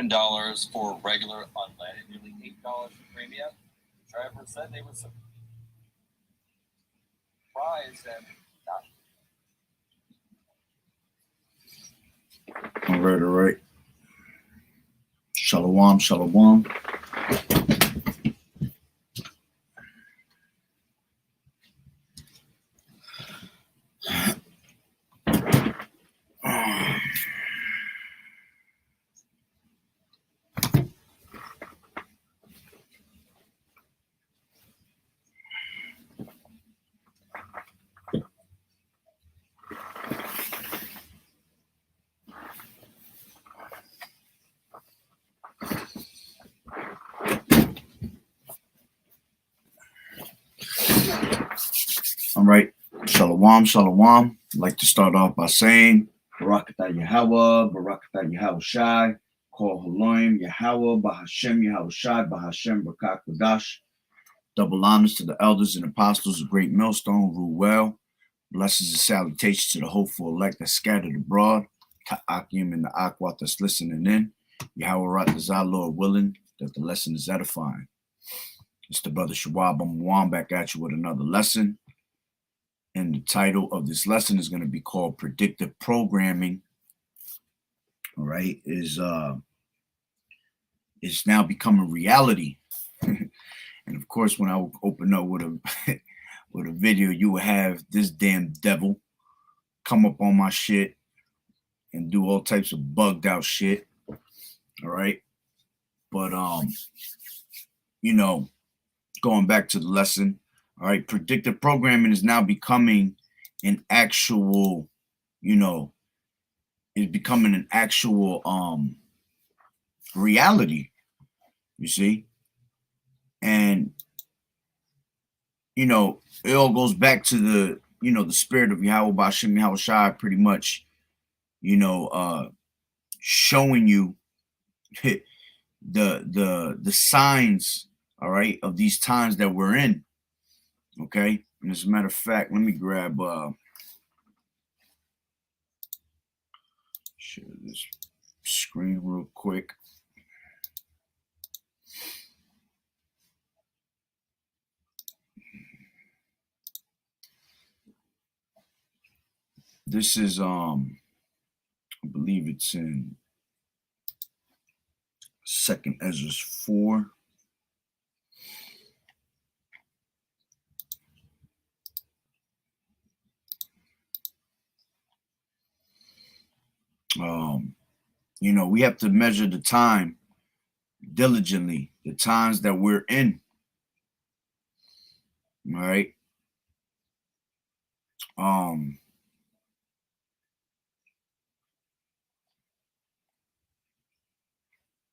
$7 for regular unleaded, nearly $8 for premium. Driver said they were surprised and not. All right. Shalom. All right, shalom. I'd like to start off by saying Barakatah Yahweh, Barakatah Yahweh Shai, Kol Haloim Yahweh, Bahashem Yahweh Shai, Bahashem Barak Wadash. Double honors to the elders and apostles of Great Millstone, rule well. Blessings and salutations to the hopeful elect that scattered abroad. Ta'akim and the Akwat that's listening in. Yahweh Ratazah, Lord willing, that the lesson is edifying. It's the brother Shawab Amwan back at you with another lesson. And the title of this lesson is going to be called Predictive Programming. All right, is now becoming reality. And of course, when I open up with a with a video, you will have this damn devil come up on my shit and do all types of bugged out shit. All right, but going back to the lesson. All right, predictive programming is now becoming an actual, is becoming an actual reality, you see? And, it all goes back to the, the spirit of Yahweh Bashim Yahweh Shai pretty much, showing you the signs, all right, of these times that we're in. Okay, and as a matter of fact, let me grab share this screen real quick. This is I believe it's in 2nd Ezra 4. We have to measure the time diligently, the times that we're in. All right.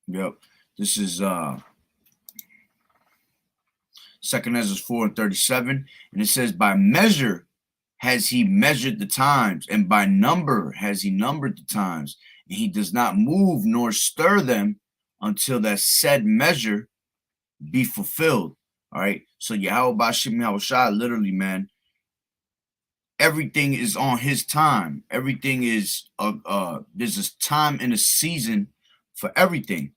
Yep. This is 2nd Ezra 4:37, and it says, by measure has he measured the times, and by number has he numbered the times. And he does not move nor stir them until that said measure be fulfilled. All right. So Yahweh Bashim Yahweh Shai, literally, man, everything is on his time. Everything is there's a time and a season for everything.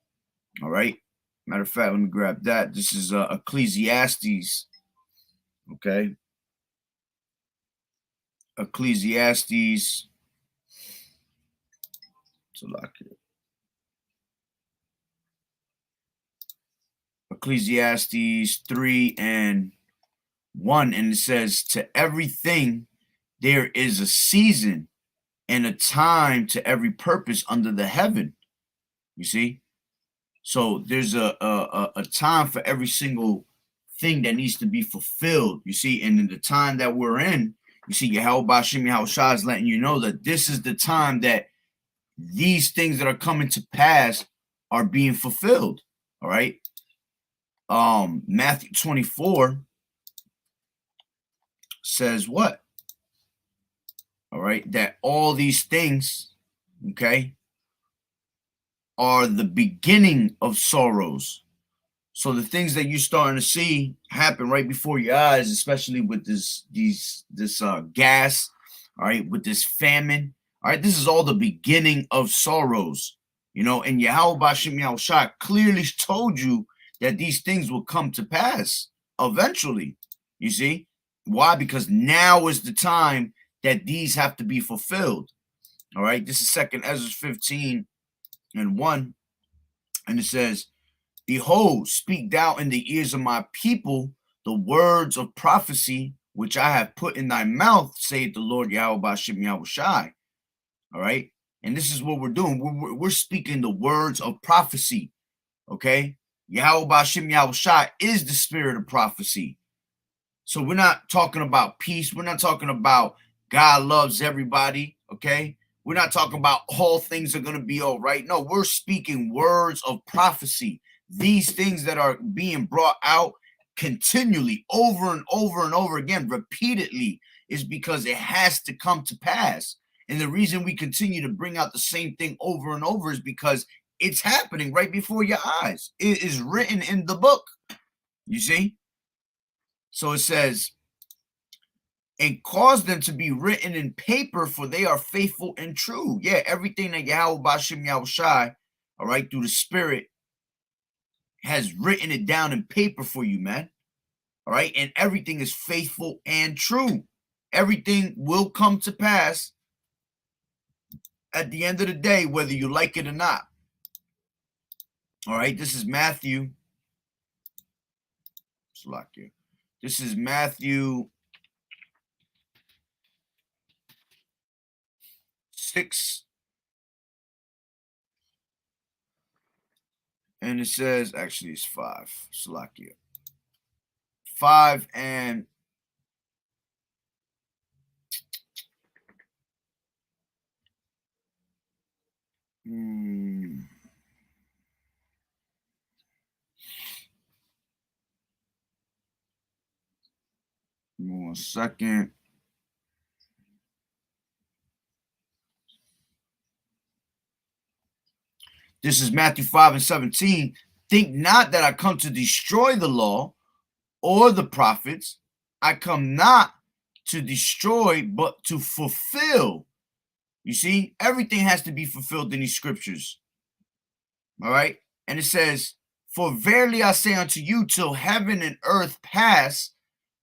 All right. Matter of fact, let me grab that. This is Ecclesiastes. Okay. Ecclesiastes. Ecclesiastes 3:1, and it says, to everything there is a season and a time to every purpose under the heaven. You see? So there's a time for every single thing that needs to be fulfilled. You see, and in the time that we're in, you see, Yahweh Bashim Yahweh Shai is letting you know that this is the time that these things that are coming to pass are being fulfilled. All right. Matthew 24 says what? All right, that all these things, okay, are the beginning of sorrows. So the things that you're starting to see happen right before your eyes, especially with this gas, all right, with this famine, all right, this is all the beginning of sorrows, You know, and Yahweh Bashim Yahushua clearly told you that these things will come to pass eventually. You see? Why? Because now is the time that these have to be fulfilled. All right. This is 2nd Ezra 15 and 1. And it says, behold, speak thou in the ears of my people the words of prophecy which I have put in thy mouth, saith the Lord Yahweh Bashim Yahushai. All right. And this is what we're doing. We're speaking the words of prophecy. Okay. Yahweh Bashim Yahushai is the spirit of prophecy. So we're not talking about peace. We're not talking about God loves everybody. Okay. We're not talking about all things are going to be all right. No, we're speaking words of prophecy. These things that are being brought out continually over and over and over again, repeatedly, is because it has to come to pass. And the reason we continue to bring out the same thing over and over is because it's happening right before your eyes. It is written in the book. You see? So it says, and cause them to be written in paper, for they are faithful and true. Yeah, everything that Yahweh Bashim Yahushai, all right, through the Spirit, has written it down in paper for you, man. All right, and everything is faithful and true. Everything will come to pass at the end of the day, whether you like it or not. All right, this is Matthew. This is Matthew 6. And it says, actually, it's 5. Salakia. 5 and 1 second. This is Matthew 5 and 17. Think not that I come to destroy the law or the prophets. I come not to destroy, but to fulfill. You see, everything has to be fulfilled in these scriptures. All right. And it says, for verily I say unto you, till heaven and earth pass,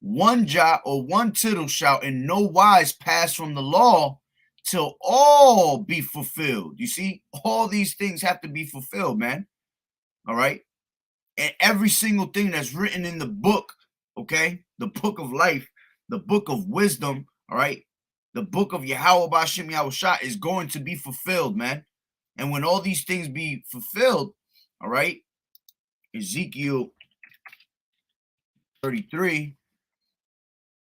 one jot or one tittle shall in no wise pass from the law, till all be fulfilled. You see, all these things have to be fulfilled, man. All right. And every single thing that's written in the book, okay, the book of life, the book of wisdom, all right, the book of Yahweh Bashim Yahushua is going to be fulfilled, man. And when all these things be fulfilled, all right, Ezekiel 33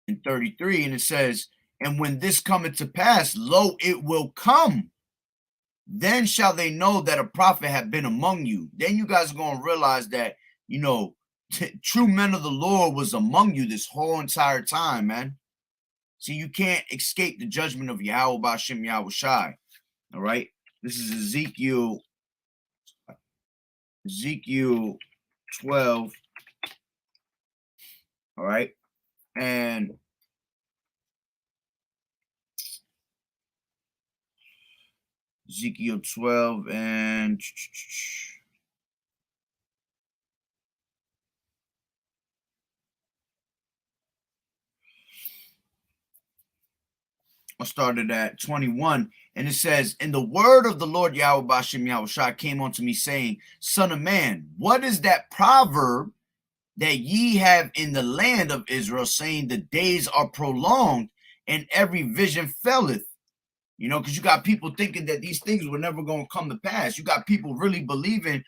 and 33, and it says, and when this cometh to pass, lo, it will come. Then shall they know that a prophet have been among you. Then you guys are going to realize that, you know, true men of the Lord was among you this whole entire time, man. See, you can't escape the judgment of Yahweh Bashim Yahushai. All right. This is Ezekiel 12. All right. And Ezekiel 12 and I started at 21, and it says, and the word of the Lord Yahweh Bashim Yahushua came unto me, saying, son of man, what is that proverb that ye have in the land of Israel, saying the days are prolonged and every vision faileth? You know, because you got people thinking that these things were never going to come to pass. You got people really believing,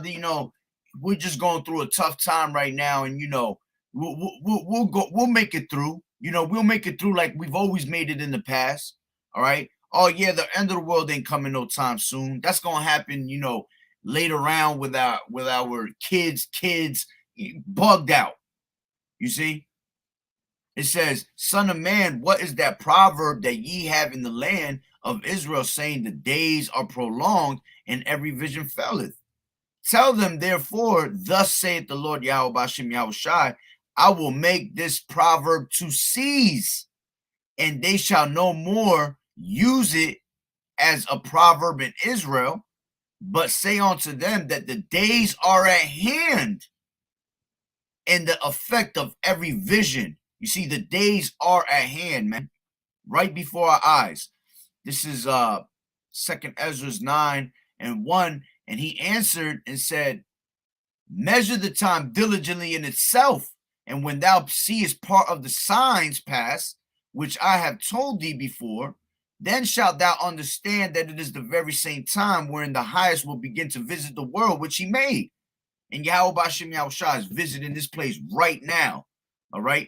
you know, we're just going through a tough time right now, and you know, we'll make it through. You know, we'll make it through like we've always made it in the past. All right. Oh yeah, the end of the world ain't coming no time soon. That's gonna happen, you know, later on with our kids bugged out. You see? It says, son of man, what is that proverb that ye have in the land of Israel, saying the days are prolonged and every vision faileth? Tell them, therefore, thus saith the Lord Yahweh Bashim Yahushai, I will make this proverb to cease, and they shall no more use it as a proverb in Israel. but say unto them that the days are at hand, and the effect of every vision. You see, the days are at hand, man, right before our eyes. This is Second Ezra 9:1, and he answered and said, measure the time diligently in itself, and when thou seest part of the signs pass, which I have told thee before, then shalt thou understand that it is the very same time wherein the highest will begin to visit the world which he made. And Yahweh Bashim Yahushua is visiting this place right now. All right.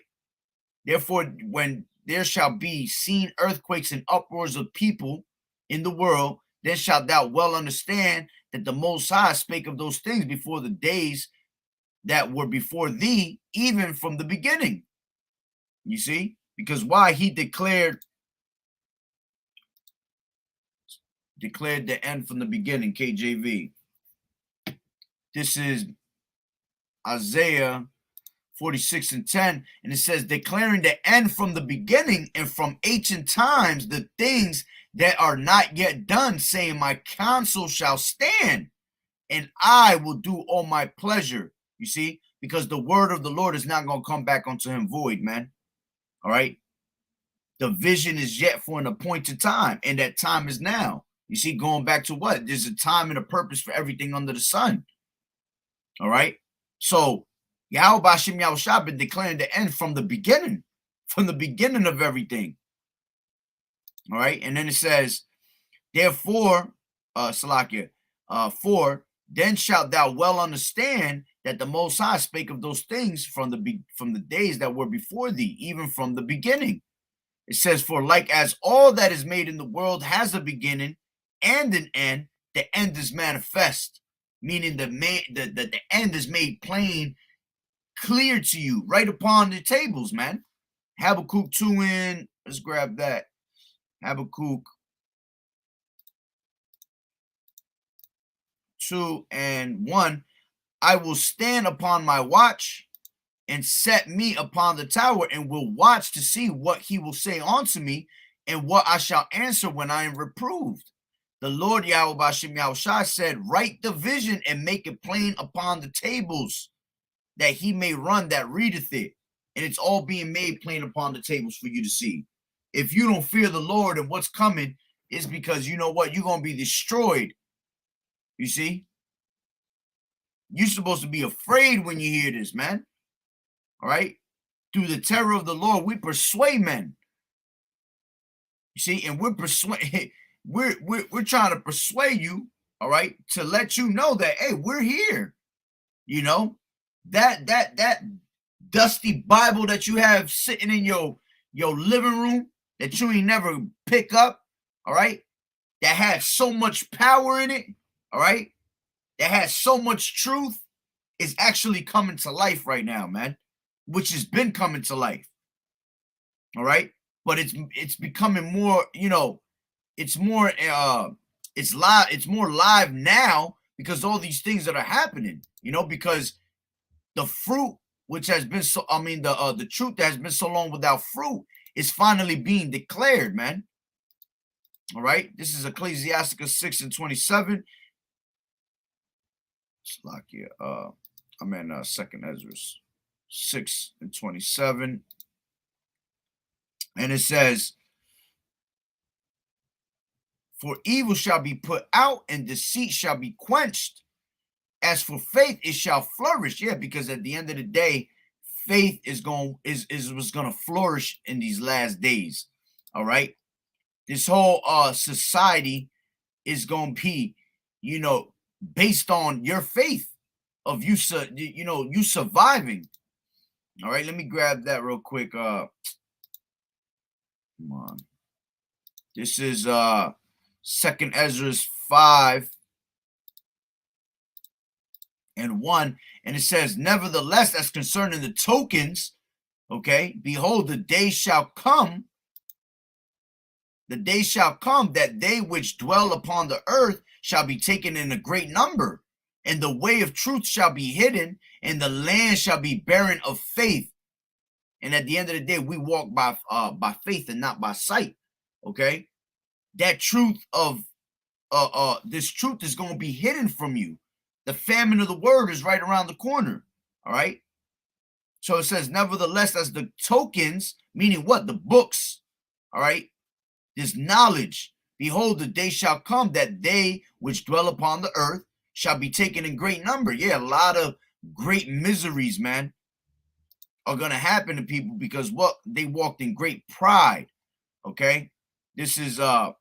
Therefore, when there shall be seen earthquakes and uproars of people in the world, then shalt thou well understand that the Most High spake of those things before the days that were before thee, even from the beginning. You see? Because why? He declared the end from the beginning, KJV. This is Isaiah 46:10, and it says, declaring the end from the beginning and from ancient times, the things that are not yet done, saying, my counsel shall stand, and I will do all my pleasure. You see, because the word of the Lord is not going to come back unto him void, man. All right. The vision is yet for an appointed time, and that time is now. You see, going back to what? There's a time and a purpose for everything under the sun. All right. So Yahweh Bashim Yahushua been declaring the end from the beginning of everything. All right. And then it says, therefore, Salakia, for then shalt thou well understand that the Most High spake of those things from the days that were before thee, even from the beginning. It says, for like as all that is made in the world has a beginning and an end, the end is manifest, meaning the end is made plain, clear to you, right upon the tables, man. Habakkuk 2 in, let's grab that. Habakkuk 2:1, I will stand upon my watch and set me upon the tower, and will watch to see what he will say unto me, and what I shall answer when I am reproved. The Lord Yahweh Bashim Yahushua said, write the vision and make it plain upon the tables, that he may run that readeth it. And it's all being made plain upon the tables for you to see. If you don't fear the Lord and what's coming, it's because you know what? You're going to be destroyed. You see? You're supposed to be afraid when you hear this, man. All right? Through the terror of the Lord, we persuade men. You see? And we're trying to persuade you, all right, to let you know that, hey, we're here. You know? That dusty Bible that you have sitting in your living room that you ain't never pick up, all right, that has so much power in it, all right, that has so much truth, is actually coming to life right now, man, which has been coming to life, all right, but it's becoming more, you know, it's more live now because all these things that are happening, you know, because the fruit, which has been the truth that has been so long without fruit, is finally being declared, man. All right. This is Ecclesiasticus 6:27. I'm in Second Ezra 6:27. And it says, for evil shall be put out and deceit shall be quenched. As for faith, it shall flourish. Yeah, because at the end of the day, faith is going to flourish in these last days. All right. This whole society is going to be, you know, based on your faith of you surviving. All right. Let me grab that real quick. Come on. This is Second Ezra 5:1, and it says, nevertheless, as concerning the tokens, okay, behold, the day shall come that they which dwell upon the earth shall be taken in a great number, and the way of truth shall be hidden, and the land shall be barren of faith. And at the end of the day, we walk by faith and not by sight. Okay, that truth of this truth is going to be hidden from you. The famine of the word is right around the corner. All right. So it says, nevertheless, as the tokens, meaning what? The books. All right. This knowledge, behold, the day shall come that they which dwell upon the earth shall be taken in great number. Yeah, a lot of great miseries, man, are going to happen to people because what? They walked in great pride. Okay. This is 2nd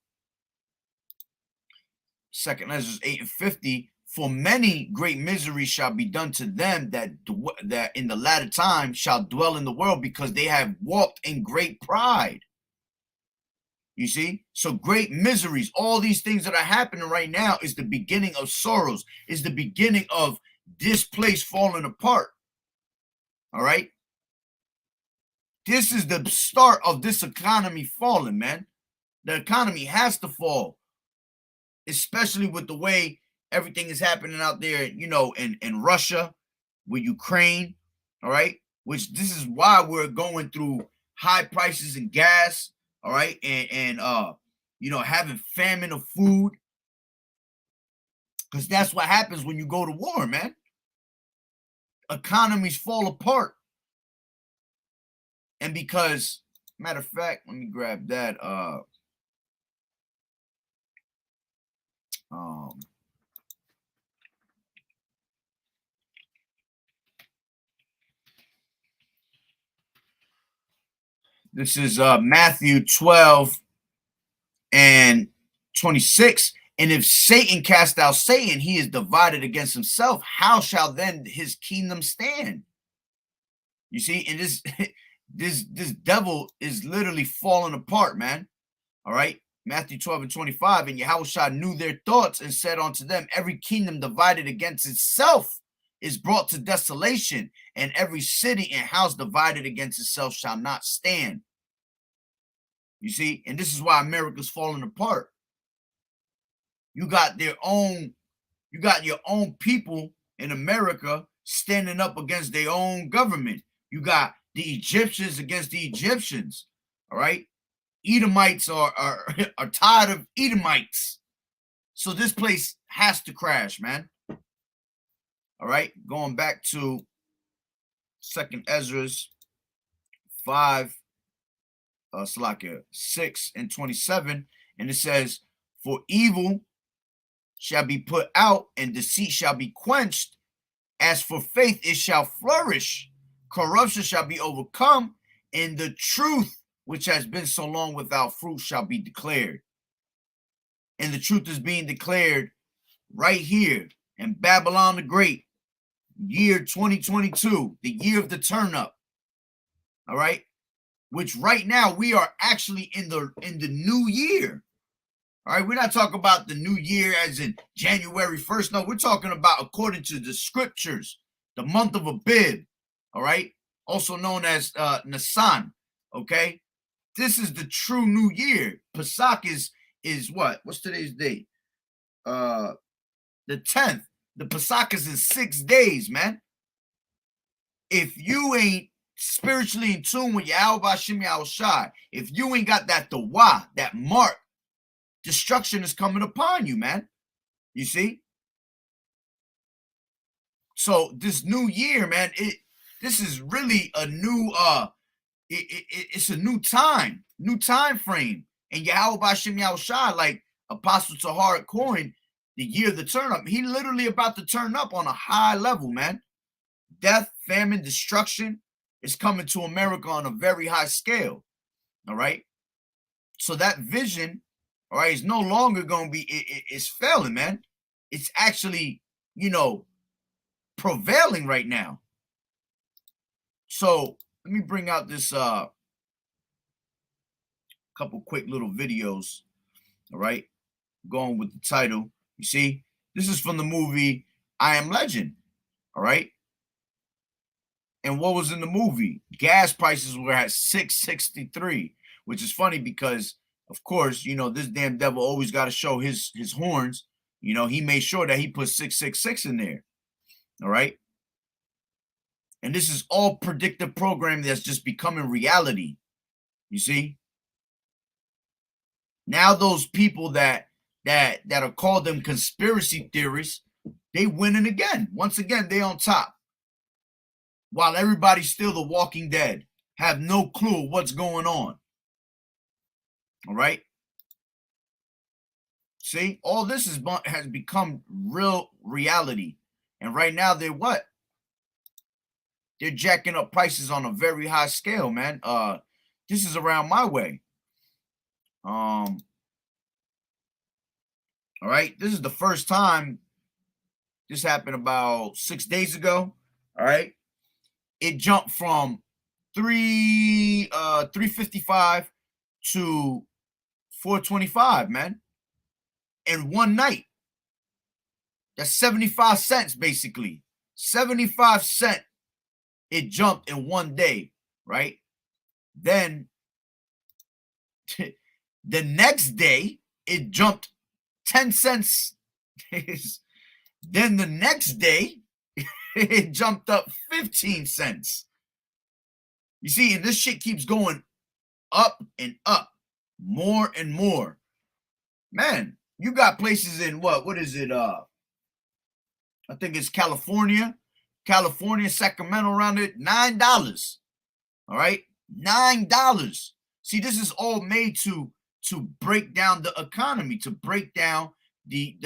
Ezra 8:50. For many great miseries shall be done to them that in the latter time shall dwell in the world, because they have walked in great pride. You see? So great miseries, all these things that are happening right now is the beginning of sorrows, is the beginning of this place falling apart. All right? This is the start of this economy falling, man. The economy has to fall, especially with the way everything is happening out there, you know, in Russia, with Ukraine, all right? Which this is why we're going through high prices in gas, all right? And you know, having famine of food. Because that's what happens when you go to war, man. Economies fall apart. And because, matter of fact, let me grab that. This is Matthew 12 and 26. And if Satan cast out Satan, he is divided against himself. How shall then his kingdom stand? You see, and this devil is literally falling apart, man. All right. Matthew 12 and 25. And Yahushua knew their thoughts and said unto them, every kingdom divided against itself is brought to desolation, and every city and house divided against itself shall not stand. You see, and this is why America's falling apart. You got your own people in America standing up against their own government. You got the Egyptians against the Egyptians. All right. Edomites are tired of Edomites. So this place has to crash, man. All right. Going back to 2nd Ezra's 5, 6 and 27. And it says, for evil shall be put out, and deceit shall be quenched. As for faith, it shall flourish. Corruption shall be overcome, and the truth, which has been so long without fruit, shall be declared. And the truth is being declared right here in Babylon the Great, year 2022, the year of the turn up. All right, which right now we are actually in the new year. All right, we're not talking about the new year as in January 1st. No, we're talking about according to the scriptures, the month of Abib. All right, also known as Nisan. Okay, this is the true new year. Pesach is what? What's today's date? The 10th. The Pesach is in 6 days, man. If you ain't spiritually in tune with Yahweh Hashem Yahushai, if you ain't got that dawah, that mark, destruction is coming upon you, man. You see? So this new year, man, this is really a new it's a new time frame. And Yahweh Hashem Yahushai, like Apostle Tahar coined, the year of the turn up. He literally about to turn up on a high level, man. Death, famine, destruction is coming to America on a very high scale. All right. So that vision, all right, is no longer going to be, it's failing, man. It's actually, you know, prevailing right now. So let me bring out this couple quick little videos. All right. Going with the title. You see, this is from the movie I Am Legend. All right. And what was in the movie? Gas prices were at $6.63, which is funny because, of course, you know, this damn devil always got to show his horns. You know, he made sure that he put 666 in there. All right. And this is all predictive programming that's just becoming reality. You see? Now those people that that are called them conspiracy theories, they winning again. Once again, they on top. While everybody's still the Walking Dead, have no clue what's going on. All right. See, all this has become real reality. And right now they're what? They're jacking up prices on a very high scale, man. This is around my way. All right. This is the first time this happened about 6 days ago. All right. It jumped from 355 to 425, man. In one night. That's 75 cents, basically. 75 cents. It jumped in one day, right? Then the next day, it jumped 10 cents. Then the next day, it jumped up 15 cents. You see, and this shit keeps going up and up, more and more. Man, you got places in what is it? I think it's California, Sacramento, around it, $9. All right, $9. See, this is all made to break down the economy, to break down the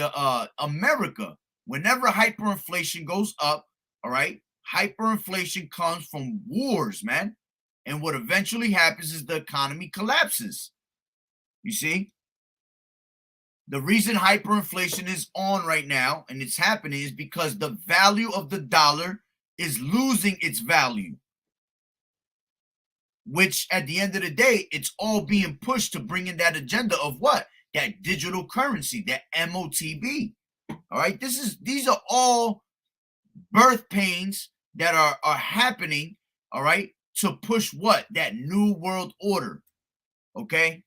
America. Whenever hyperinflation goes up, all right, hyperinflation comes from wars, man. And what eventually happens is the economy collapses. You see? The reason hyperinflation is on right now and it's happening is because the value of the dollar is losing its value. Which at the end of the day, it's all being pushed to bring in that agenda of what? That digital currency, that MOTB. All right. These are all birth pains that are happening, all right, to push what? That new world order. Okay.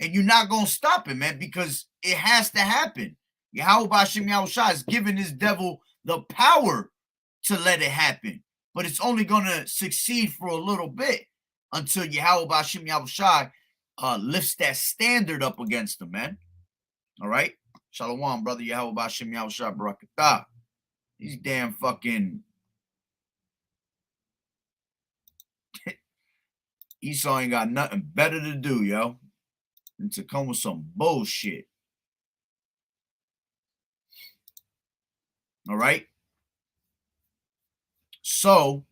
And you're not going to stop it, man, because it has to happen. Yahweh Bashim Yahushua is giving this devil the power to let it happen. But it's only going to succeed for a little bit until Yahweh Bashim Yahushua lifts that standard up against them, man. All right? Shalom, brother Yahweh Bashim Yahushua Barakatah. These damn fucking Esau ain't got nothing better to do, yo, than to come with some bullshit. All right? So,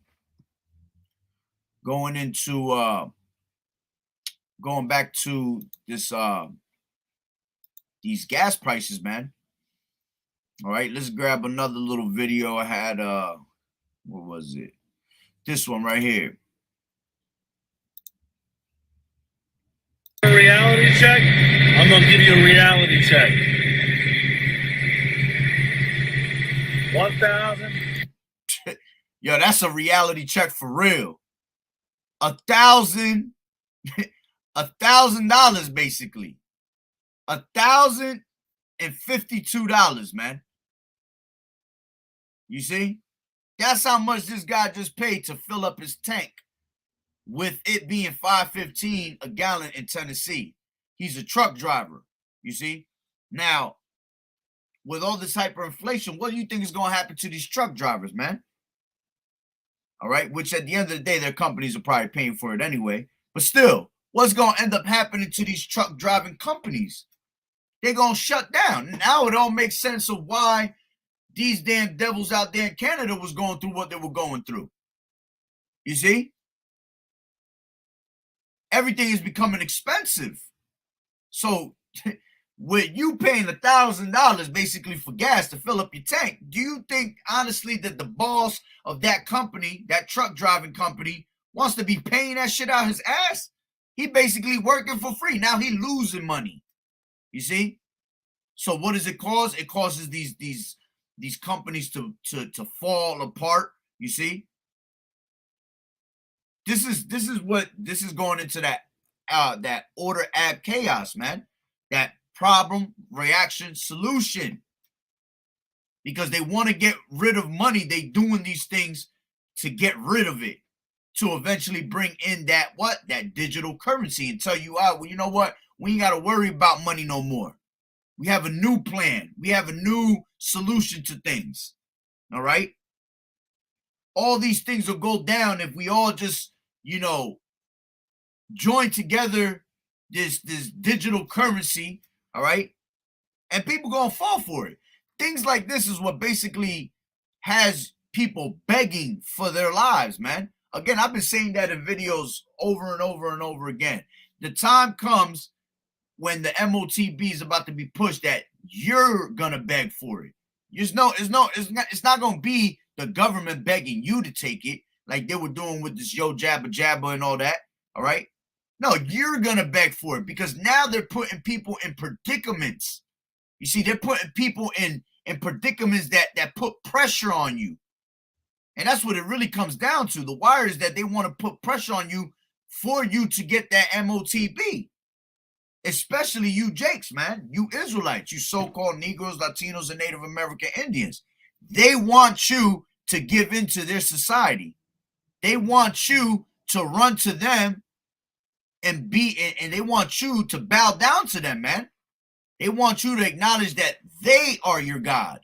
going back to this these gas prices, man. All right, let's grab another little video I had. What was it? This one right here. A reality check? I'm gonna give you a reality check. 1,000. Yo, that's a reality check for real. $1,000, $1,000 basically. $1,052, man. You see? That's how much this guy just paid to fill up his tank, with it being $5.15 a gallon in Tennessee. He's a truck driver, you see? Now, with all this hyperinflation, what do you think is going to happen to these truck drivers, man? All right, which at the end of the day, their companies are probably paying for it anyway. But still, what's going to end up happening to these truck driving companies? They're going to shut down. Now it all makes sense of why these damn devils out there in Canada was going through what they were going through. You see? Everything is becoming expensive. So with you paying $1,000 basically for gas to fill up your tank, do you think honestly that the boss of that company, that truck driving company, wants to be paying that shit out his ass? He basically working for free. Now he losing money. You see? So what does it cause? It causes these companies to fall apart. You see? This is going into that order add chaos, man. That problem, reaction, solution. Because they want to get rid of money. They doing these things to get rid of it, to eventually bring in that digital currency and tell you, well, you know what? We ain't got to worry about money no more. We have a new plan. We have a new solution to things. All right? All these things will go down if we all just, join together this digital currency, all right? And people gonna fall for it. Things like this is what basically has people begging for their lives, man. Again, I've been saying that in videos over and over and over again. The time comes when the MOTB is about to be pushed that you're gonna beg for it. It's not gonna be the government begging you to take it like they were doing with this yo jabba jabba and all that. All right. No, you're gonna beg for it because now they're putting people in predicaments. You see, they're putting people in predicaments that put pressure on you. And that's what it really comes down to. The wire is that they want to put pressure on you for you to get that MOTB. Especially you Jakes, man. You Israelites, you so-called Negroes, Latinos, and Native American Indians. They want you to give into their society. They want you to run to them and they want you to bow down to them, man. They want you to acknowledge that they are your God.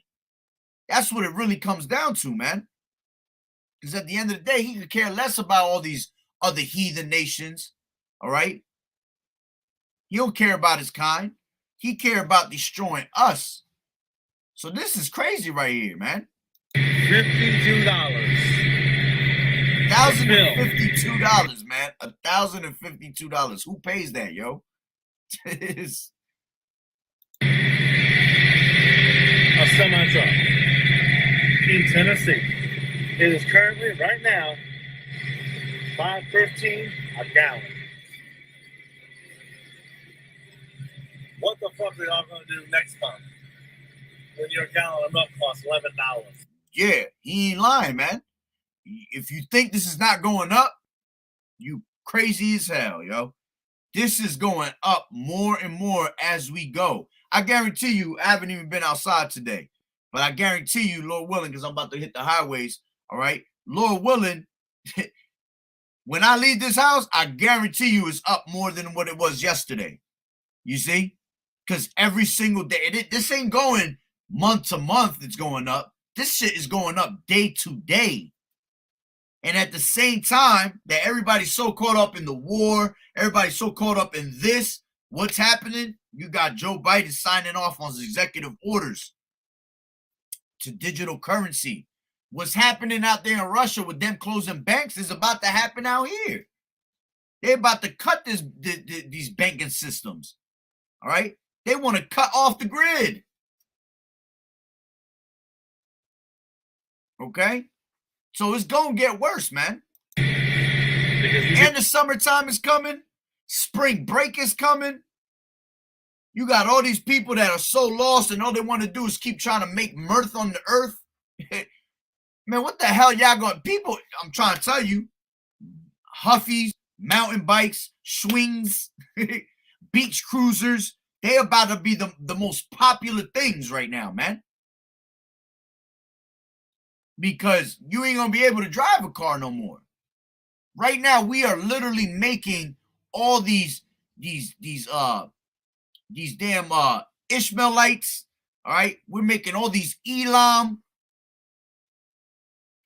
That's what it really comes down to, man. Because at the end of the day, he could care less about all these other heathen nations, all right? He don't care about his kind. He care about destroying us. So this is crazy right here, man. $52. $1,052, man. $1,052. Who pays that, yo? A semi-truck in Tennessee. It is currently, right now, $5.15 a gallon. What the fuck are y'all gonna do next month when your gallon of milk costs $11? Yeah, he ain't lying, man. If you think this is not going up, you crazy as hell, yo. This is going up more and more as we go. I guarantee you, I haven't even been outside today, but I guarantee you, Lord willing, because I'm about to hit the highways, all right? Lord willing, when I leave this house, I guarantee you it's up more than what it was yesterday. You see? Because every single day, this ain't going month to month, it's going up. This shit is going up day to day. And at the same time that everybody's so caught up in the war, everybody's so caught up in this, what's happening? You got Joe Biden signing off on his executive orders to digital currency. What's happening out there in Russia with them closing banks is about to happen out here. They're about to cut these banking systems. All right? They want to cut off the grid. Okay? So it's going to get worse, man. And the summertime is coming. Spring break is coming. You got all these people that are so lost and all they want to do is keep trying to make mirth on the earth. Man, what the hell y'all going? People, I'm trying to tell you, Huffies, mountain bikes, swings, beach cruisers, they about to be the most popular things right now, man. Because you ain't gonna be able to drive a car no more. Right now, we are literally making all these damn Ishmaelites. All right, we're making all these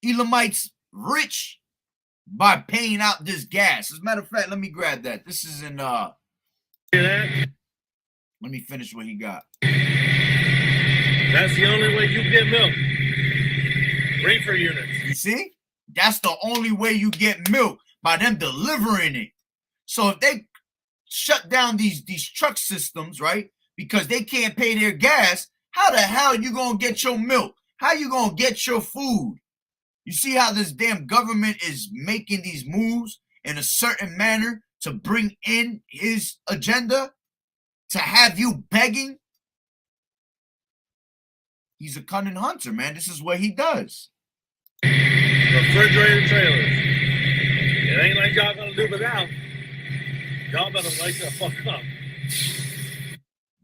Elamites rich by paying out this gas. As a matter of fact, let me grab that. This is in let me finish what he got. That's the only way you get milk. Reefer units. You see? That's the only way you get milk, by them delivering it. So if they shut down these truck systems, right, because they can't pay their gas, how the hell you gonna get your milk? How you gonna get your food? You see how this damn government is making these moves in a certain manner to bring in his agenda, to have you begging? He's a cunning hunter, man. This is what he does. Refrigerated trailers. It ain't like y'all gonna do without. Y'all better wake the fuck up.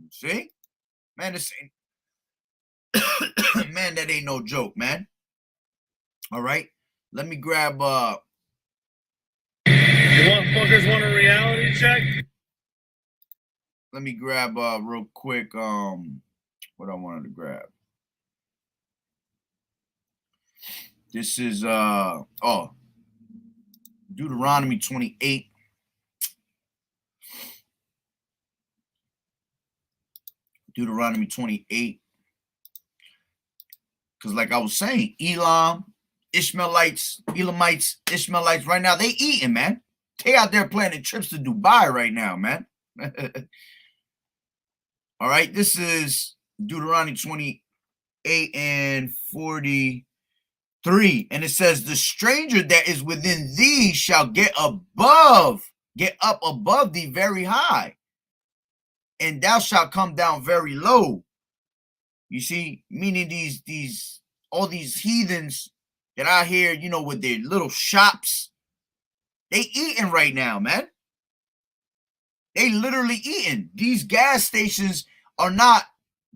See? Man, this ain't man, that ain't no joke, man. All right. Let me grab You want fuckers want a reality check? let me grab real quick what I wanted to grab. This is Deuteronomy 28. Deuteronomy 28. Because like I was saying, Elam, Ishmaelites, Elamites, Ishmaelites, right now, they eating, man. They out there planning trips to Dubai right now, man. All right, this is Deuteronomy 28 and 43. And it says, the stranger that is within thee shall get up above thee very high, and thou shalt come down very low. You see, meaning all these heathens that out here, you know, with their little shops, they eating right now, man. They literally eating. These gas stations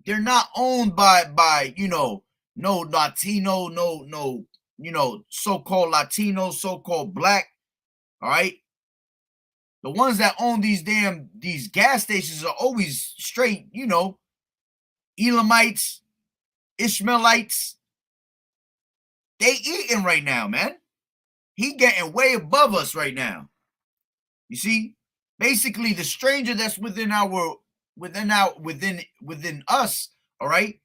they're not owned by you know, no Latino, no, you know, so-called Latino, so-called black. All right. The ones that own these gas stations are always straight, you know, Elamites, Ishmaelites. They eating right now, man. He getting way above us right now. You see, basically the stranger that's within us, all right?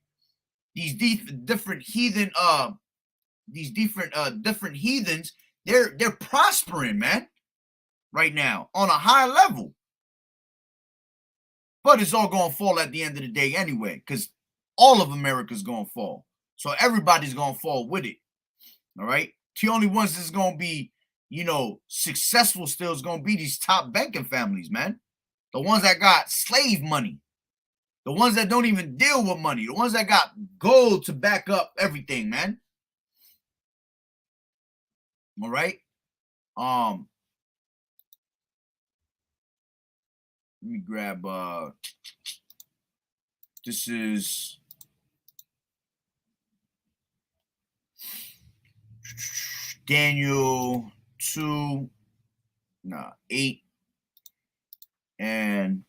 These different heathen, different heathens, they're prospering, man, right now on a high level. But it's all gonna fall at the end of the day anyway, because all of America's gonna fall. So everybody's gonna fall with it. All right. The only ones that's gonna be, you know, successful still is gonna be these top banking families, man. The ones that got slave money, the ones that don't even deal with money, the ones that got gold to back up everything, man. All right. Let me grab this is Daniel 8 and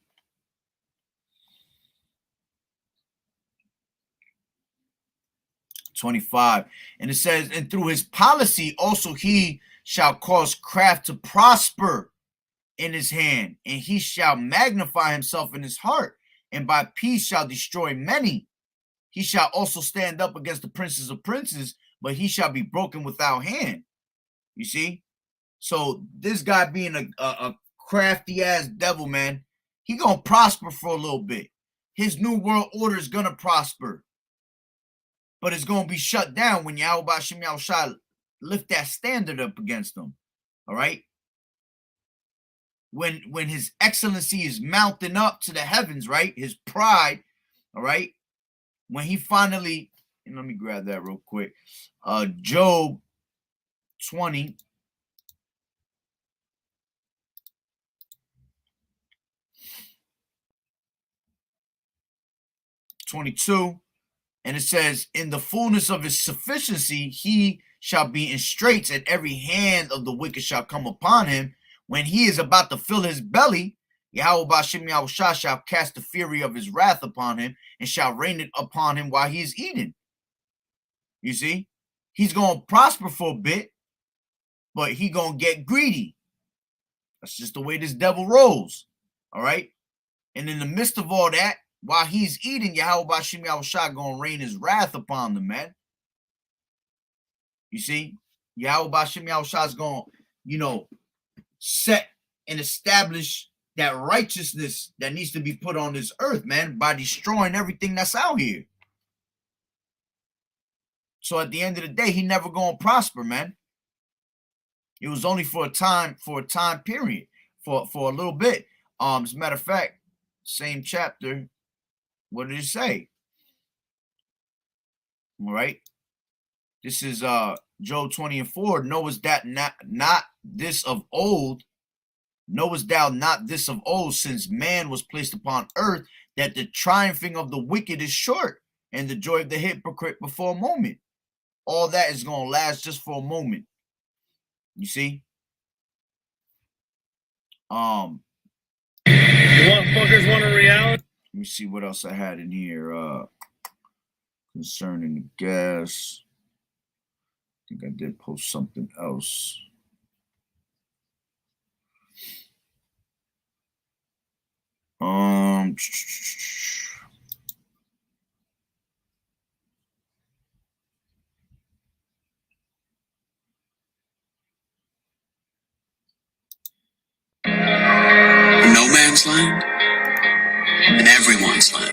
25. And it says, and through his policy also he shall cause craft to prosper in his hand, and he shall magnify himself in his heart, and by peace shall destroy many. He shall also stand up against the princes of princes, but he shall be broken without hand. You see? So this guy being a crafty ass devil, man, he gonna prosper for a little bit. His new world order is gonna prosper, but it's gonna be shut down when Yahweh B'Shem Yahushua lift that standard up against them. All right. When his excellency is mounting up to the heavens, right? His pride, all right. When he finally, and let me grab that real quick. Job 20. 22, and it says, in the fullness of his sufficiency, he shall be in straits, and every hand of the wicked shall come upon him. When he is about to fill his belly, Yahweh B'Shem Yahushua shall cast the fury of his wrath upon him, and shall rain it upon him while he is eating. You see, he's going to prosper for a bit, but he going to get greedy. That's just the way this devil rolls. All right. And in the midst of all that, while he's eating, Yahweh B'Shem Yahushua going to rain his wrath upon them, man. You see, Yahweh B'Shem Yahushua is going to, you know, set and establish that righteousness that needs to be put on this earth, man, by destroying everything that's out here. So at the end of the day, he never going to prosper, man. It was only for a time period, for a little bit. As a matter of fact, same chapter. What did it say? All right. This is Job 20 and 4. Knowest that not this of old? Knowest thou not this of old, since man was placed upon earth, that the triumphing of the wicked is short, and the joy of the hypocrite before a moment? All that is going to last just for a moment. You see? You want Motherfuckers want a reality. Let me see what else I had in here. Concerning the gas. I think I did post something else. No man's land and everyone's land.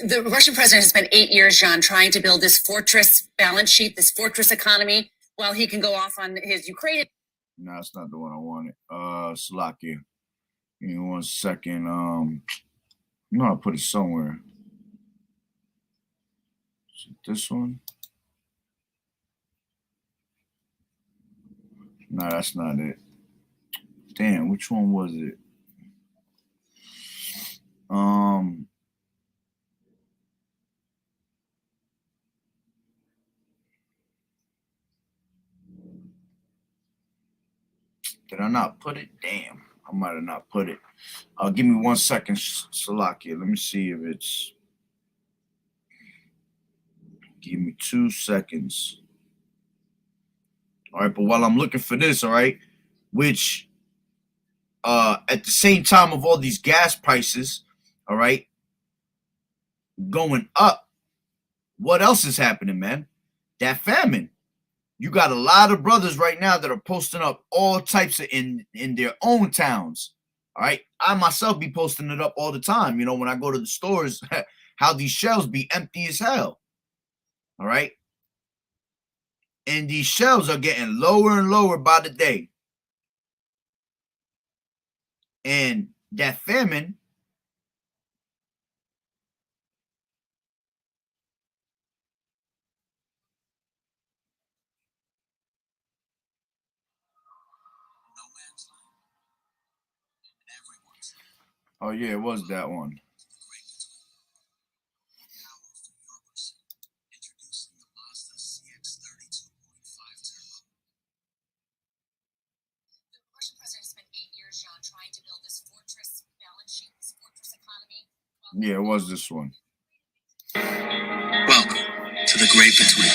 The Russian president has spent 8 years, John, trying to build this fortress balance sheet, this fortress economy, while he can go off on his Ukraine. No, that's not the one I wanted. Slovakia. Give me 1 second. No, I put it somewhere. Is it this one? No, that's not it. Damn, which one was it? Did I not put it? Damn, I might have not put it. Give me 1 second, Salakia. Let me see if it's. Give me 2 seconds. All right, but while I'm looking for this, all right, which at the same time of all these gas prices, all right, going up, what else is happening, man? That famine. You got a lot of brothers right now that are posting up all types of in their own towns. All right. I myself be posting it up all the time. You know, when I go to the stores, how these shelves be empty as hell. All right. And these shelves are getting lower and lower by the day. And that famine, oh yeah, it was that one. Yeah, it was this one. Welcome to the Great Between.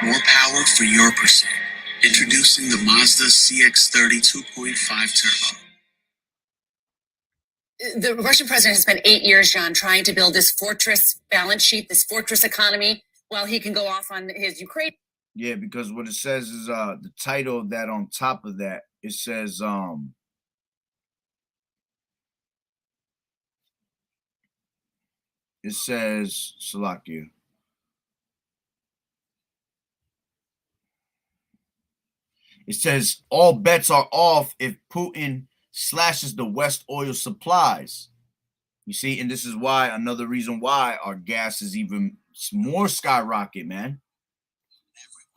More power for your pursuit. Introducing the Mazda CX-30 2.5 Turbo. The Russian president has spent 8 years, John, trying to build this fortress balance sheet, this fortress economy, while he can go off on his Ukraine. Yeah, because what it says is the title of that on top of that, it says Salakia. It says all bets are off if Putin slashes the West oil supplies. You see, and this is why, another reason why our gas is even more skyrocket, man.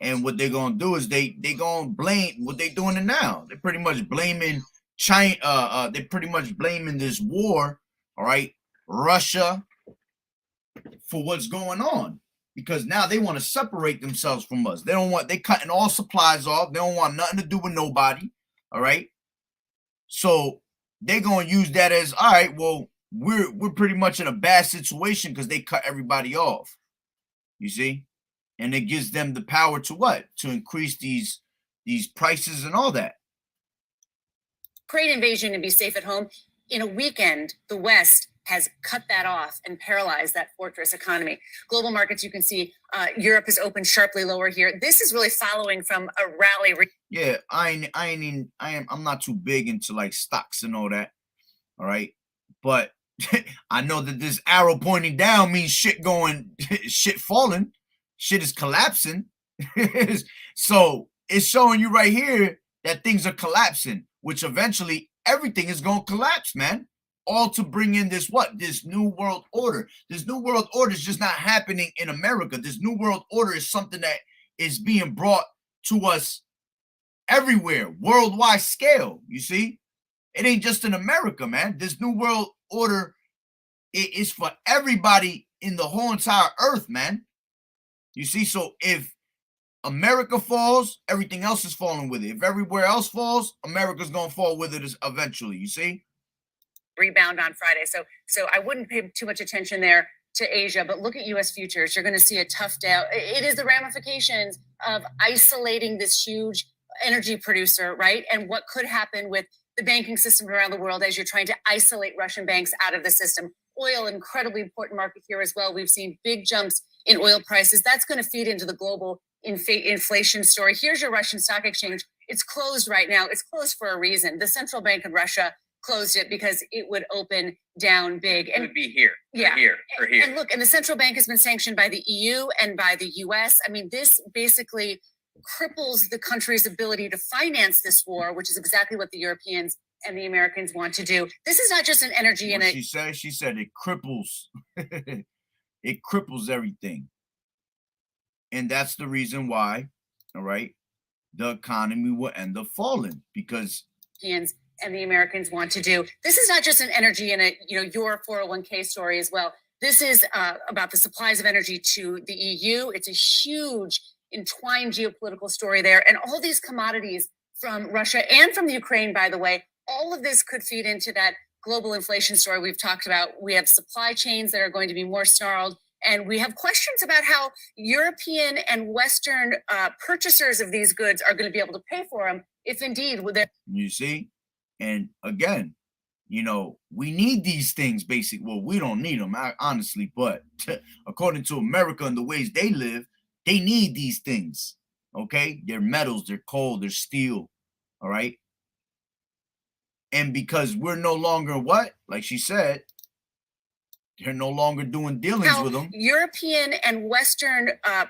And what they're gonna do is they gonna blame what they doing it now. They're pretty much blaming China. They're pretty much blaming this war, all right, Russia, for what's going on. Because now they want to separate themselves from us. They cutting all supplies off. They don't want nothing to do with nobody. All right. So they're gonna use that as, all right, well, we're pretty much in a bad situation because they cut everybody off. You see? And it gives them the power to what? To increase these prices and all that. Great invasion and be safe at home. In a weekend, the West has cut that off and paralyzed that fortress economy. Global markets, you can see Europe has opened sharply lower here. This is really following from a rally. Yeah, I'm not too big into like stocks and all that. All right. But I know that this arrow pointing down means shit falling. Shit is collapsing. So it's showing you right here that things are collapsing, which eventually everything is going to collapse, man. All to bring in this new world order. This new world order is just not happening in America. This new world order is something that is being brought to us everywhere, worldwide scale. You see, it ain't just in America, man. This new world order is for everybody in the whole entire earth, man. You see, so if America falls, everything else is falling with it. If everywhere else falls, America's gonna fall with it eventually. You see. rebound on Friday. So I wouldn't pay too much attention there to Asia, but look at US futures. You're going to see a tough day. It is the ramifications of isolating this huge energy producer, right? And what could happen with the banking system around the world as you're trying to isolate Russian banks out of the system. Oil, incredibly important market here as well. We've seen big jumps in oil prices. That's going to feed into the global inflation story. Here's your Russian stock exchange. It's closed right now. It's closed for a reason. The central bank of Russia closed it because it would open down big. It would be here. Yeah. Here. Or here. And look, and the central bank has been sanctioned by the EU and by the US. I mean, this basically cripples the country's ability to finance this war, which is exactly what the Europeans and the Americans want to do. This is not just an energy and she said it cripples. It cripples everything. And that's the reason why, all right, the economy will end up falling, because Europeans and the Americans want to do. This is not just an energy and your 401k story as well. This is about the supplies of energy to the EU. It's a huge entwined geopolitical story there. And all these commodities from Russia and from the Ukraine, by the way, all of this could feed into that global inflation story we've talked about. We have supply chains that are going to be more snarled. And we have questions about how European and Western purchasers of these goods are going to be able to pay for them, if indeed with it. You see? And again, we need these things, basically. Well, we don't need them, honestly, but according to America and the ways they live, they need these things, okay? They're metals, they're coal, they're steel, all right? And because we're no longer what? Like she said, they're no longer doing dealings with them. European and Western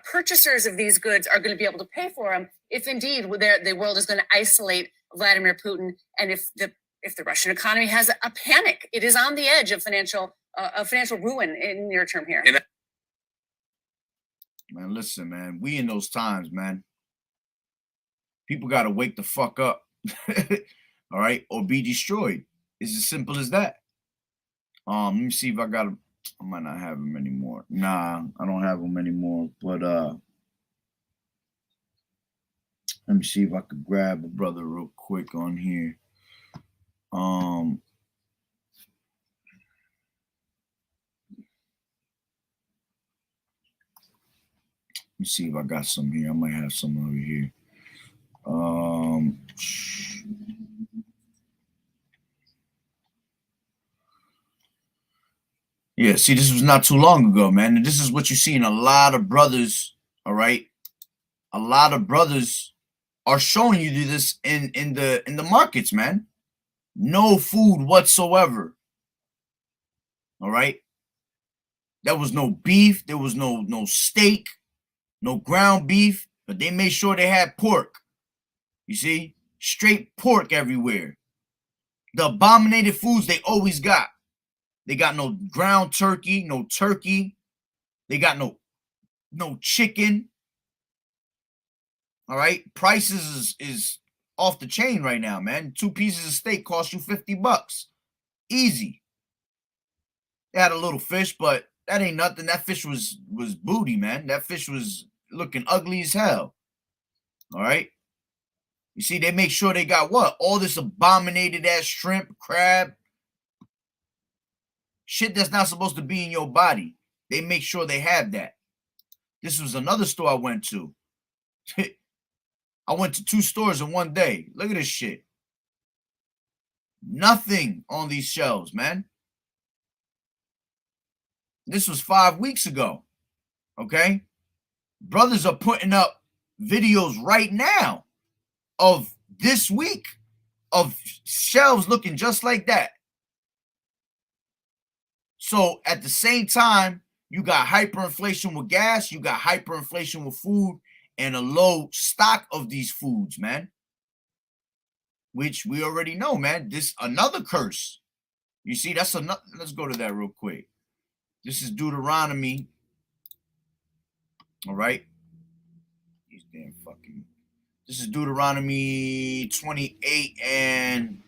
purchasers of these goods are going to be able to pay for them if indeed the world is going to isolate Vladimir Putin, and if the Russian economy has a panic, it is on the edge of financial ruin in near term here. Man, listen, man, we in those times, man. People got to wake the fuck up, all right, or be destroyed. It's as simple as that. Let me see if I got him. I might not have him anymore. Nah, I don't have him anymore. But let me see if I could grab a brother real quick on here. Let me see if I got some here. I might have some over here. Yeah, see, this was not too long ago, man. And this is what you see in a lot of brothers, all right? A lot of brothers are showing you this in the markets, man. No food whatsoever. All right? There was no beef, there was no steak, no ground beef, but they made sure they had pork. You see? Straight pork everywhere. The abominated foods they always got. They got no ground turkey, no turkey. They got no chicken. All right? Prices is off the chain right now, man. 2 pieces of steak cost you $50. Easy. They had a little fish, but that ain't nothing. That fish was booty, man. That fish was looking ugly as hell. All right? You see, they make sure they got what? All this abominated ass shrimp, crab, shit that's not supposed to be in your body. They make sure they have that. This was another store I went to. I went to 2 stores in one day. Look at this shit. Nothing on these shelves, man. This was 5 weeks ago. Okay? Brothers are putting up videos right now of this week of shelves looking just like that. So at the same time, you got hyperinflation with gas, you got hyperinflation with food, and a low stock of these foods, man. Which we already know, man. This another curse. You see, that's another. Let's go to that real quick. This is Deuteronomy. All right. These damn fucking. This is Deuteronomy 28 and.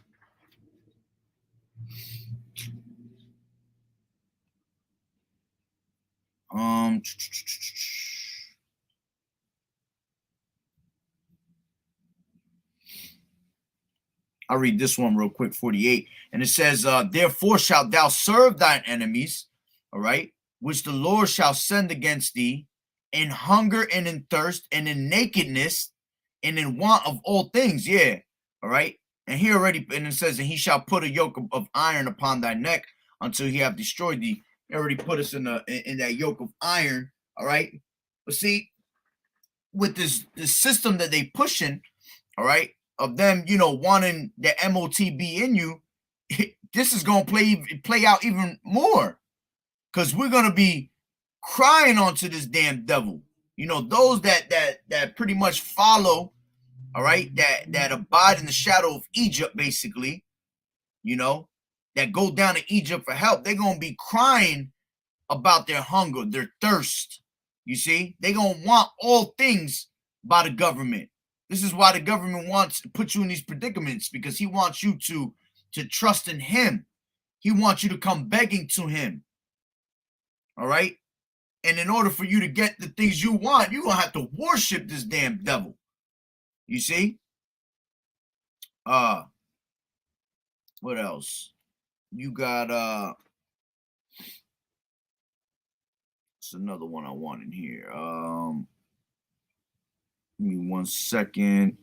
I'll read this one real quick, 48. And it says, therefore shalt thou serve thine enemies, all right, which the Lord shall send against thee, in hunger and in thirst and in nakedness and in want of all things. Yeah, all right. And he already, and it says, and he shall put a yoke of iron upon thy neck until he have destroyed thee. He already put us in that yoke of iron, all right. But see, with this system that they pushing, all right, of them, you know, wanting the MOTB in you, this is gonna play out even more, because we're gonna be crying onto this damn devil. You know, those that pretty much follow, all right, that abide in the shadow of Egypt, basically, you know, that go down to Egypt for help, they're gonna be crying about their hunger, their thirst. You see, they're gonna want all things by the government. This is why the government wants to put you in these predicaments, because he wants you to trust in him. He wants you to come begging to him. All right. And in order for you to get the things you want, you're gonna have to worship this damn devil. You see? What else? You got it's another one I want in here. Give me 1 second.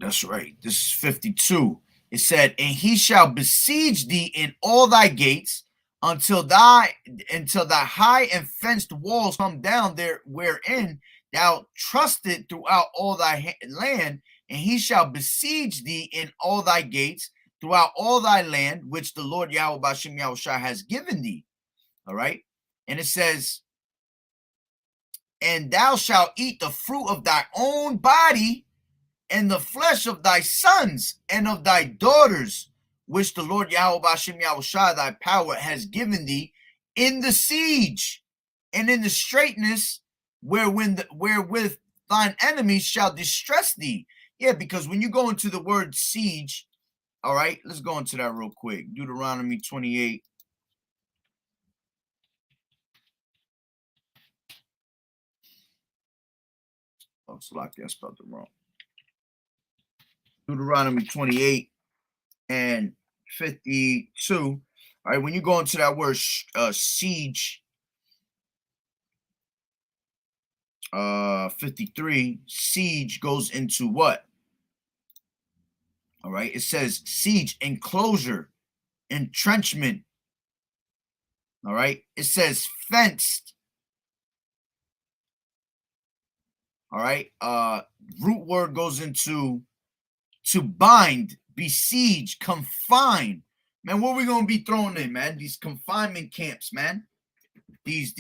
That's right. This is 52. It said, and he shall besiege thee in all thy gates until thy high and fenced walls come down there, wherein thou trusted throughout all thy land, and he shall besiege thee in all thy gates throughout all thy land, which the Lord Yahweh B'Shem Yahushua has given thee. All right. And it says, and thou shalt eat the fruit of thy own body and the flesh of thy sons and of thy daughters, which the Lord Yahweh B'Shem Yahushua thy power has given thee in the siege and in the straitness wherewith thine enemies shall distress thee. Yeah, because when you go into the word siege, all right, let's go into that real quick. Deuteronomy 28. Oh, so I spelled it wrong. Deuteronomy 28 and 52. All right, when you go into that word siege, 53, siege goes into what? All right, it says siege, enclosure, entrenchment. All right, it says fenced. All right, root word goes into to bind, besiege, confine. Man, what are we gonna be throwing in, man? These confinement camps, man. These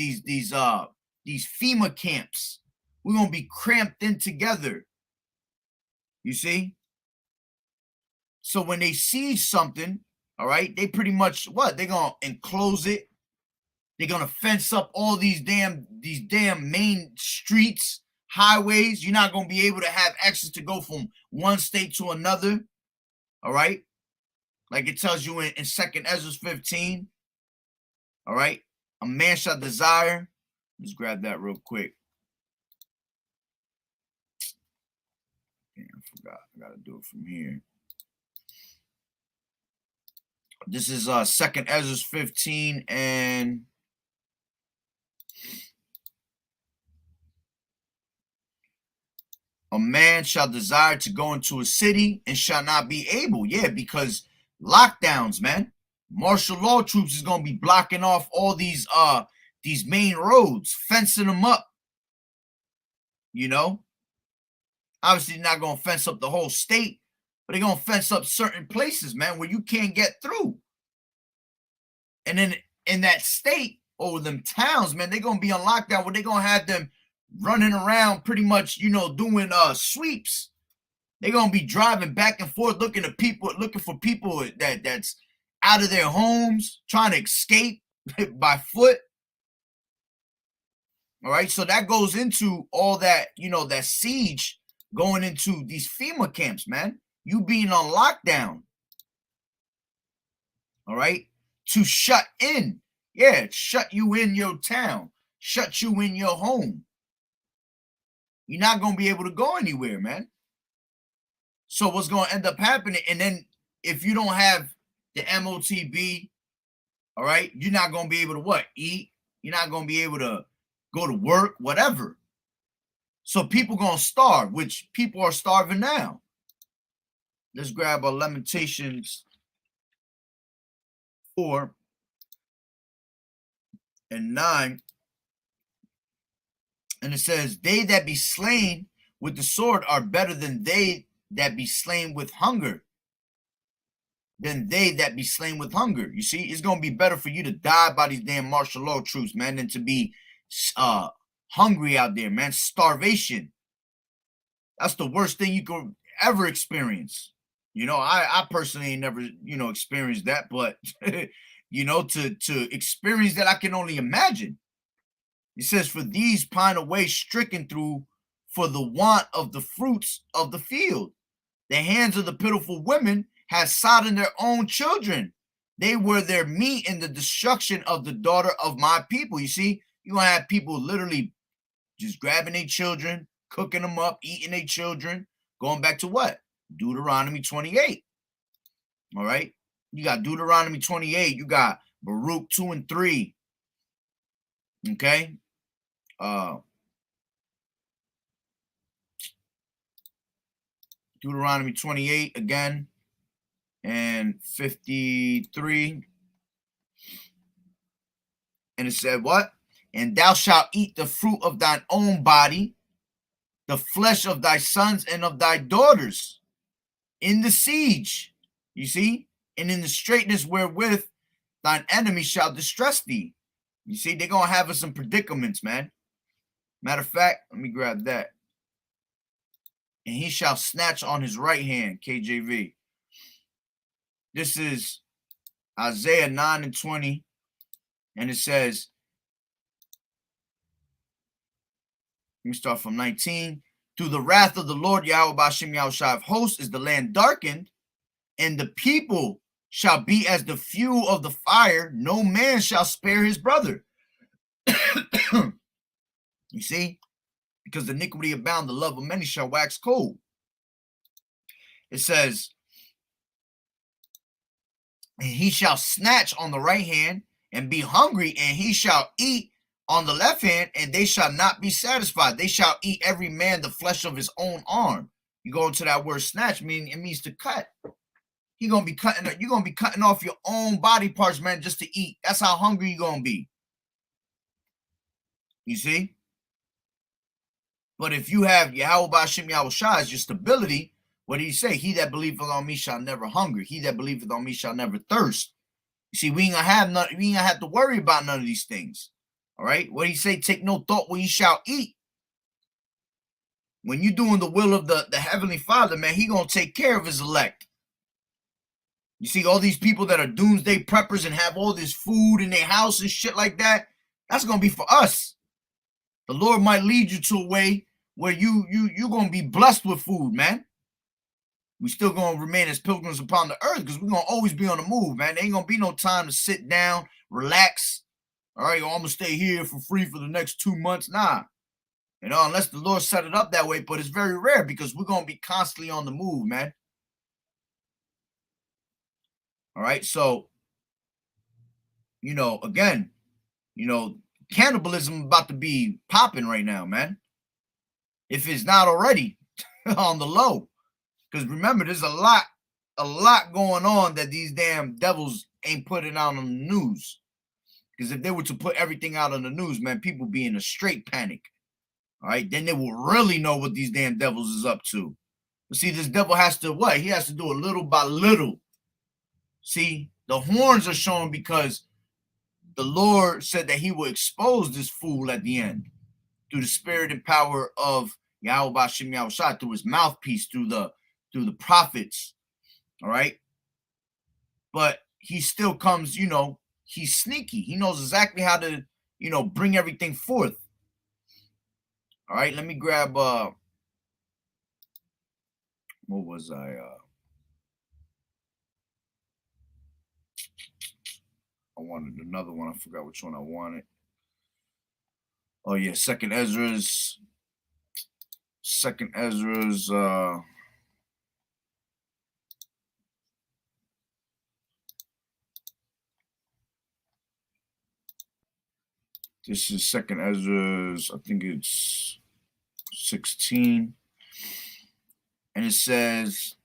FEMA camps. We're gonna be cramped in together. You see? So when they siege something, all right, they pretty much what? They're gonna enclose it. They're gonna fence up all these damn main streets, highways. You're not gonna be able to have access to go from one state to another. All right, like it tells you in 2nd Ezra 15. All right, a man shall desire. Let's grab that real quick. Damn, I forgot. I gotta do it from here. This is 2nd Ezra 15 and a man shall desire to go into a city and shall not be able. Yeah, because lockdowns, man. Martial law troops is gonna be blocking off all these main roads, fencing them up. You know, obviously not gonna fence up the whole state, but they're gonna fence up certain places, man, where you can't get through. And then in that state or them towns, man, they're gonna be on lockdown where they're gonna have them running around pretty much, you know, doing sweeps. They're gonna be driving back and forth looking for people that's out of their homes, trying to escape by foot. All right, so that goes into all that, you know, that siege going into these FEMA camps, man. You being on lockdown. All right, to shut in. Yeah, shut you in your town. shut you in your home. You're not going to be able to go anywhere, man. So what's going to end up happening? And then if you don't have the MOTB, all right, you're not going to be able to what? Eat. You're not going to be able to go to work, whatever. So people going to starve, which people are starving now. Let's grab our Lamentations 4 and 9. And it says, they that be slain with the sword are better than they that be slain with hunger. Than they that be slain with hunger. You see, it's going to be better for you to die by these damn martial law troops, man, than to be hungry out there, man. Starvation. That's the worst thing you could ever experience. You know, I personally ain't never, experienced that, but, to experience that, I can only imagine. It says, for these pine away stricken through for the want of the fruits of the field. The hands of the pitiful women have sodden their own children. They were their meat in the destruction of the daughter of my people. You see, you're going to have people literally just grabbing their children, cooking them up, eating their children, going back to what? Deuteronomy 28. All right. You got Deuteronomy 28. You got Baruch 2 and 3. Okay. Deuteronomy 28 again and 53. And it said what? And thou shalt eat the fruit of thine own body, the flesh of thy sons and of thy daughters in the siege. You see? And in the straitness wherewith thine enemy shall distress thee. You see, they're going to have us some predicaments, man. Matter of fact, let me grab that. And he shall snatch on his right hand, KJV. This is Isaiah 9 and 20. And it says, let me start from 19. Through the wrath of the Lord Yahweh B'Shem Yahushua of hosts is the land darkened, and the people shall be as the fuel of the fire. No man shall spare his brother. You see? Because the iniquity abound, the love of many shall wax cold. It says, and he shall snatch on the right hand and be hungry, and he shall eat on the left hand, and they shall not be satisfied. They shall eat every man the flesh of his own arm. You go into that word snatch, meaning it means to cut. You're gonna be cutting off your own body parts, man, just to eat. That's how hungry you're gonna be. You see? But if you have Yahweh B'Shem Yahushua as your stability, what did he say? He that believeth on me shall never hunger. He that believeth on me shall never thirst. You see, we ain't gonna have to worry about none of these things. All right. What he say? Take no thought what ye shall eat. When you're doing the will of the Heavenly Father, man, he gonna take care of his elect. You see, all these people that are doomsday preppers and have all this food in their house and shit like that, that's gonna be for us. The Lord might lead you to a way where you're gonna be blessed with food, man. We still gonna remain as pilgrims upon the earth because we're gonna always be on the move, man. There ain't gonna be no time to sit down, relax. All right, I'm gonna stay here for free for the next 2 months. Nah, unless the Lord set it up that way, but it's very rare because we're gonna be constantly on the move, man. All right, so again, cannibalism about to be popping right now, man. If it's not already on the low. Because remember, there's a lot going on that these damn devils ain't putting out on the news. Because if they were to put everything out on the news, man, people be in a straight panic. All right, then they will really know what these damn devils is up to. But see, this devil has to what? He has to do it little by little. See, the horns are showing because the Lord said that he will expose this fool at the end through the spirit and power of Yahweh B'Shem Yahushua, through his mouthpiece, through the prophets. All right. But he still comes, he's sneaky. He knows exactly how to, bring everything forth. All right. Let me grab, what was I wanted another one. I forgot which one I wanted. Oh yeah, Second Ezra's. This is Second Ezra's. I think it's 16, and it says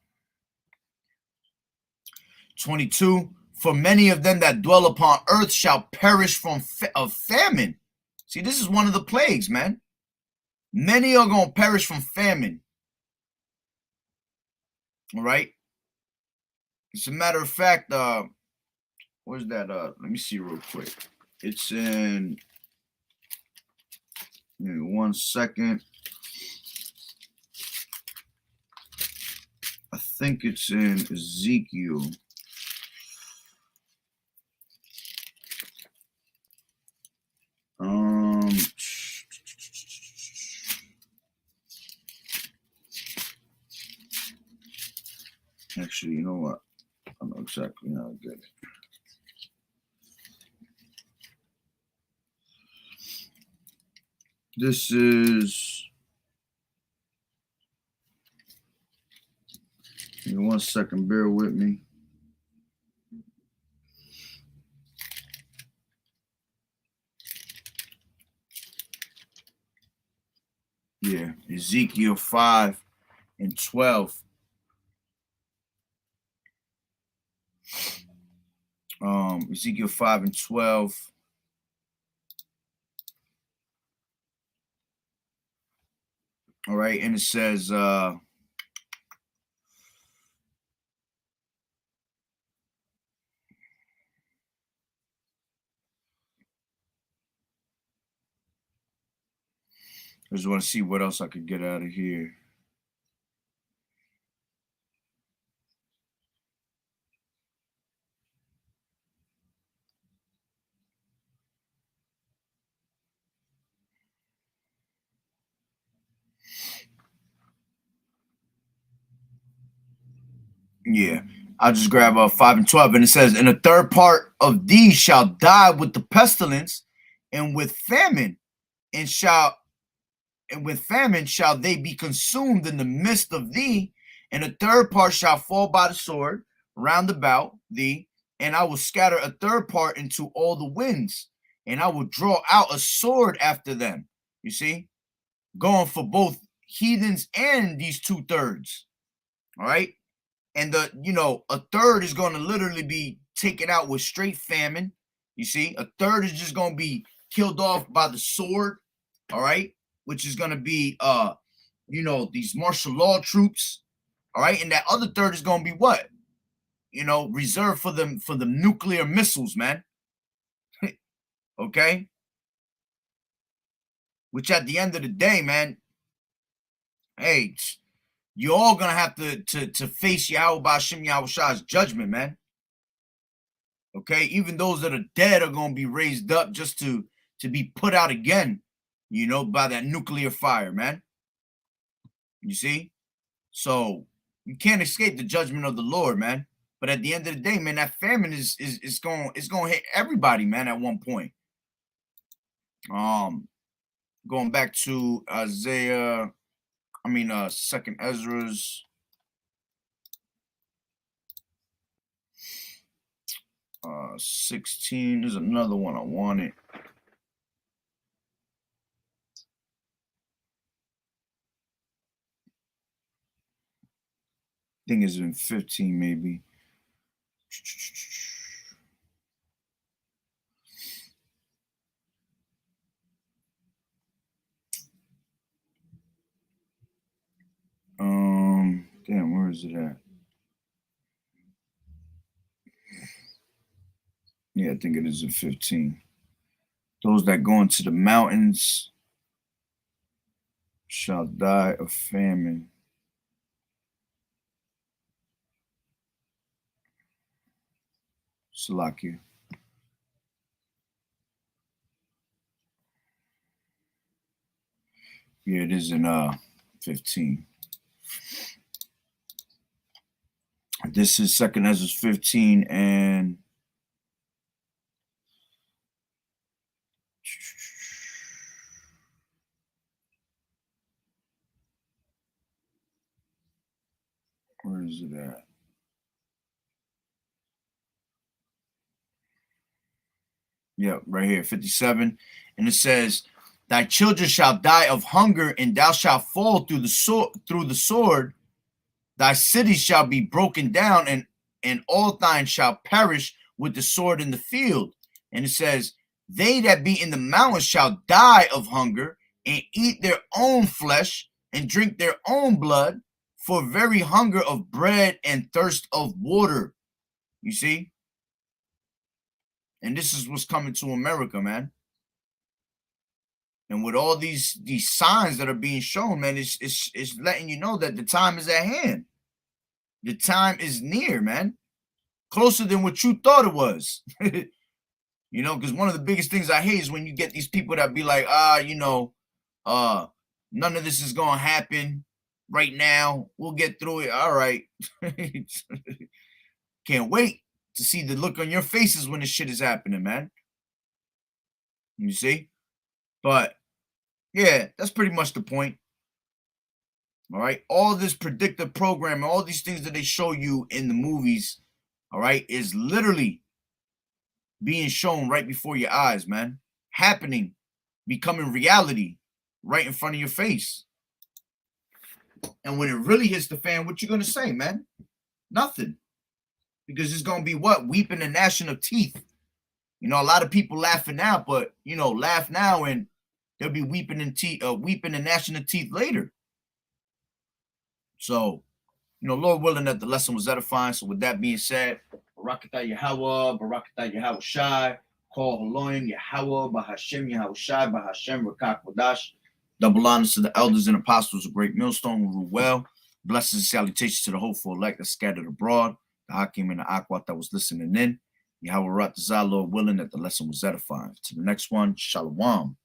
22. For many of them that dwell upon earth shall perish from of famine. See, this is one of the plagues, man. Many are going to perish from famine. All right. As a matter of fact, where's that? Let me see real quick. It's in, give me 1 second. I think it's in Ezekiel. Actually, you know what? I know exactly how to get it. This is, give me 1 second, bear with me. Yeah, Ezekiel 5 and 12. Ezekiel 5 and 12. All right, and it says, I just want to see what else I could get out of here. Yeah, I'll just grab 5 and 12, and it says, and a third part of these shall die with the pestilence and with famine, and with famine shall they be consumed in the midst of thee, and a third part shall fall by the sword round about thee, and I will scatter a third part into all the winds, and I will draw out a sword after them. You see, going for both heathens and these 2/3. All right. And a third is going to literally be taken out with straight famine. You see, a third is just going to be killed off by the sword. All right. Which is going to be, these martial law troops. All right. And that other third is going to be what? Reserved for the nuclear missiles, man. Okay. Which at the end of the day, man, hey, you're all gonna have to face Yahweh Ba'Shem Yahweh's judgment, man. Okay, even those that are dead are gonna be raised up just to be put out again, by that nuclear fire, man. You see? So you can't escape the judgment of the Lord, man. But at the end of the day, man, that famine is gonna hit everybody, man, at one point. Going back to Second Ezra's 16. There's another one I wanted. I think it's in 15, maybe. Damn, where is it at? Yeah, I think it is in 15. Those that go into the mountains shall die of famine. Salakia. Yeah, it is in 15. This is Second Ezra's 15 and Where is it at? Yeah, right here, 57. And it says, thy children shall die of hunger, and thou shalt fall through the sword. Thy cities shall be broken down, and all thine shall perish with the sword in the field. And it says, they that be in the mountains shall die of hunger, and eat their own flesh, and drink their own blood, for very hunger of bread and thirst of water. You see? And this is what's coming to America, man. And with all these signs that are being shown, man, it's letting you know that the time is at hand. The time is near, man. Closer than what you thought it was. You know, because one of the biggest things I hate is when you get these people that be like, none of this is gonna happen right now. We'll get through it. All right. Can't wait to see the look on your faces when this shit is happening, man. You see? But yeah, that's pretty much the point. All right. All this predictive programming, all these things that they show you in the movies, all right, is literally being shown right before your eyes, man. Happening, becoming reality right in front of your face. And when it really hits the fan, what you gonna say, man? Nothing. Because it's gonna be what? Weeping and gnashing of teeth. You know, a lot of people laughing now, but you know, laugh now and they'll be weeping and gnashing of teeth later. So, you know, Lord willing that the lesson was edifying. So with that being said, Barakatah Yahweh, Barakatah Yahweh Shai, Call Haloim, Yahweh, Bahashem, Yahweh Shai, Bahashem, Rakak Wadash. Double honors to the elders and apostles of Great Millstone who rule well. Blessings and salutations to the hopeful elect that scattered abroad, the Hakim and the Akwat that was listening in. Yahweh Ratazah, Lord willing that the lesson was edifying. To the next one, Shalom.